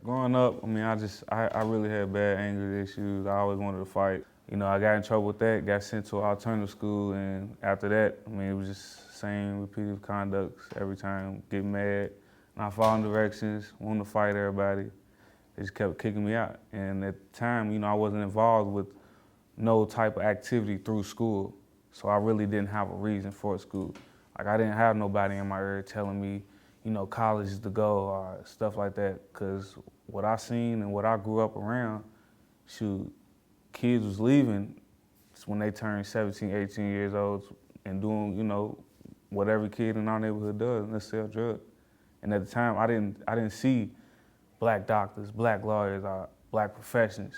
Growing up, I mean, I really had bad anger issues. I always wanted to fight. You know, I got in trouble with that, got sent to an alternative school, and after that, I mean, it was just same repetitive conducts every time, get mad, not following directions, wanting to fight everybody. They just kept kicking me out. And at the time, you know, I wasn't involved with no type of activity through school, so I really didn't have a reason for school. Like, I didn't have nobody in my ear telling me, you know, college is the goal or stuff like that, because what I seen and what I grew up around, shoot, kids was leaving when they turned 17, 18 years old and doing, you know, what every kid in our neighborhood does, and that's sell drugs. And at the time, I didn't see black doctors, black lawyers, or black professions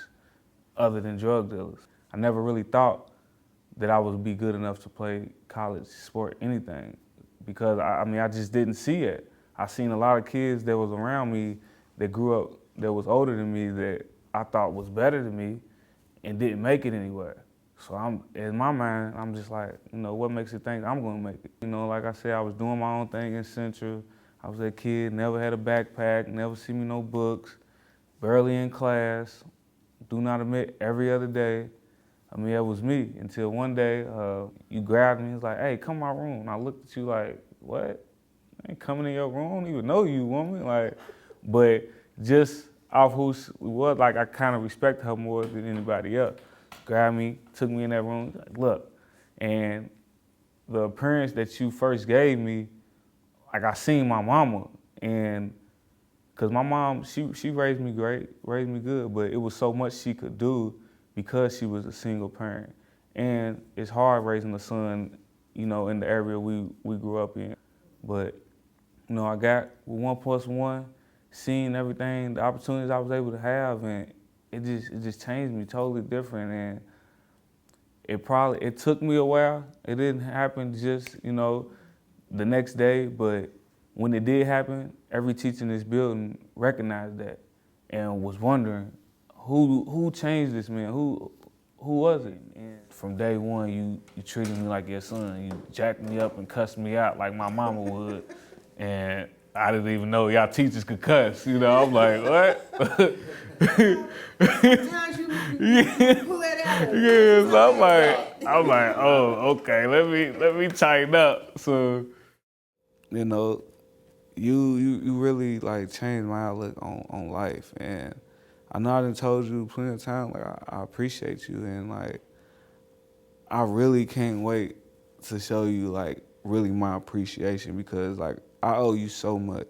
other than drug dealers. I never really thought that I would be good enough to play college sport, anything, because I mean, I just didn't see it. I seen a lot of kids that was around me that grew up, that was older than me, that I thought was better than me and didn't make it anywhere. So in my mind, I'm just like, you know, what makes you think I'm gonna make it? You know, like I said, I was doing my own thing in Central. I was a kid, never had a backpack, never see me no books, barely in class, do not admit every other day. I mean, that was me until one day you grabbed me. It's like, hey, come in my room. And I looked at you like, what? I ain't coming in your room. I don't even know you, woman. Like, but just off who she was, like, I kind of respect her more than anybody else. Grabbed me, took me in that room. Like, look, and the appearance that you first gave me, like, I seen my mama, and because my mom, she raised me great, raised me good, but it was so much she could do because she was a single parent. And it's hard raising a son, you know, in the area we grew up in. But, you know, I got with 1+1, seeing everything, the opportunities I was able to have, and it just changed me totally different. And it took me a while. It didn't happen just, you know, the next day, but when it did happen, every teacher in this building recognized that and was wondering, who changed this man? Who was it? And from day one, you treated me like your son. You jacked me up and cussed me out like my mama would. And I didn't even know y'all teachers could cuss. You know, I'm like, what? Sometimes you pull that out. Yeah, so I'm like, oh, okay, let me tighten up. So, you know, you really like changed my outlook on life. And I know I done told you plenty of times, like, I appreciate you, and like, I really can't wait to show you like really my appreciation, because like, I owe you so much.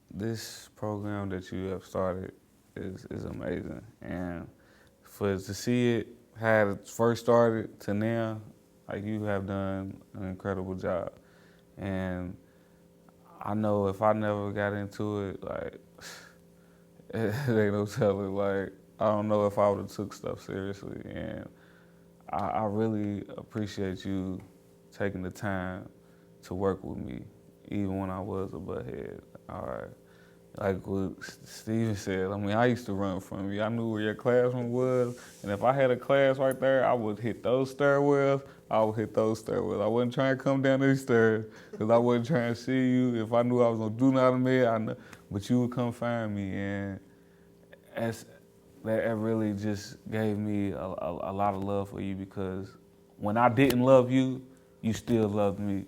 This program that you have started is amazing, and to see it how it first started to now, like, you have done an incredible job. And I know if I never got into it, like, it ain't no telling. Like, I don't know if I would have took stuff seriously. And I really appreciate you taking the time to work with me, even when I was a butthead. All right. Like what Steven said, I mean, I used to run from you. I knew where your classroom was, and if I had a class right there, I would hit those stairwells, I would hit those stairwells. I wasn't trying to come down these stairs, because I wasn't trying to see you. If I knew I was gonna do nothing there, but you would come find me, and that really just gave me a lot of love for you, because when I didn't love you, you still loved me.